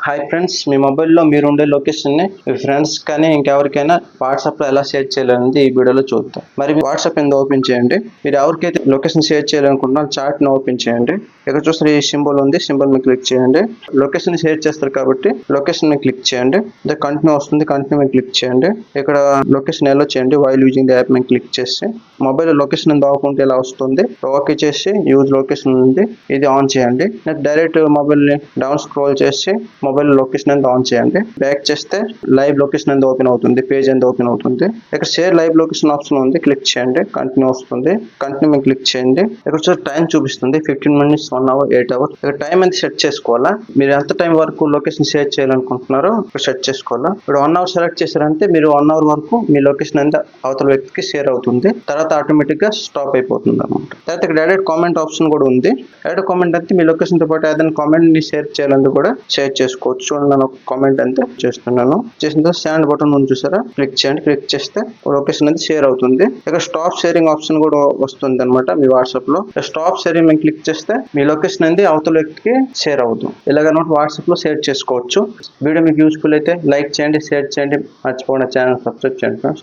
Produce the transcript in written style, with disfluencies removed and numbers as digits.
Hi friends, మీ మొబైల్లో మీరు ఉండే లొకేషన్ని మీ ఫ్రెండ్స్ కానీ ఇంకెవరికైనా వాట్సాప్లో ఎలా షేర్ చేయాలనేది ఈ వీడియోలో చూద్దాం. మరి మీ వాట్సాప్ కింద ఓపెన్ చేయండి. మీరు ఎవరికైతే లొకేషన్ షేర్ చేయాలనుకుంటున్నారో చాట్ని ఓపెన్ చేయండి. ఇక్కడ చూస్తే ఈ సింబల్ ఉంది, సింబల్ మీద క్లిక్ చేయండి. లొకేషన్ షేర్ చేస్తారు కాబట్టి లొకేషన్ మీద క్లిక్ చేయండి. కంటిన్యూ వస్తుంది, కంటిన్యూ మీద క్లిక్ చేయండి. ఇక్కడ లొకేషన్ ఎలా చేయండి, వైల్ యూజింగ్ ది యాప్ మీద క్లిక్ చేసి మొబైల్ లొకేషన్ దాకుంటే ఇలా వస్తుంది. ఓకే చేసి యూజ్ లొకేషన్ ఉంది, ఇది ఆన్ చేయండి. డైరెక్ట్ మొబైల్ ని డౌన్ స్క్రోల్ చేసి మొబైల్ లొకేషన్ అనేది ఆన్ చేయండి. బ్యాక్ చేస్తే లైవ్ లొకేషన్ అనేది ఓపెన్ అవుతుంది, పేజ్ అనేది ఓపెన్ అవుతుంది. ఇక్కడ షేర్ లైవ్ లొకేషన్ ఆప్షన్ ఉంది, క్లిక్ చేయండి. కంటిన్యూ వస్తుంది, కంటిన్యూ మీద క్లిక్ చేయండి. ఇక్కడ చూస్తే టైం చూపిస్తుంది 15 minutes, 1 hour, 8 hours. ఇక్కడ టైం అనేది సెట్ చేసుకోవాలా. మీరు ఎంత టైం వరకు లొకేషన్ షేర్ చేయాలనుకుంటున్నారో ఇక్కడ సెట్ చేసుకోవాలా. ఇప్పుడు 1 hour సెలెక్ట్ చేశారంటే మీరు 1 hour వరకు మీ లొకేషన్ అనేది అవతల వ్యక్తికి షేర్ అవుతుంది. తర్వాత ఆటోమేటిక్ గా స్టాప్ అయిపోతుంది అనమాట. తర్వాత ఇక్కడ డైరెక్ట్ కామెంట్ ఆప్షన్ కూడా ఉంది. డైరెక్ట్ కామెంట్ అయితే మీ లొకేషన్ తో పాటు ఏదైనా కామెంట్ ని షేర్ చేయాలంటే కూడా షేర్ చేసుకోవచ్చు. చూడండి, నేను ఒక కామెంట్ అంతే చేస్తున్నాను. చేసిన తర్వాత స్టాండ్ బటన్ ఉంది చూసారా, క్లిక్ చేయండి. క్లిక్ చేస్తే లొకేషన్ అనేది షేర్ అవుతుంది. ఇక్కడ స్టాప్ షేరింగ్ ఆప్షన్ కూడా వస్తుంది అనమాట. మీ వాట్సాప్ లో స్టాప్ షేరింగ్ మీద క్లిక్ చేస్తే మీ లొకేషన్ అనేది అవతల వ్యక్తికి షేర్ అవుతుంది. ఇలాగనమాట వాట్సాప్ లో షేర్ చేసుకోవచ్చు. వీడియో మీకు యూస్ఫుల్ అయితే లైక్ చేయండి, షేర్ చేయండి, మర్చిపోకుండా ఛానల్ సబ్స్క్రైబ్ చేయండి ఫ్రెండ్స్.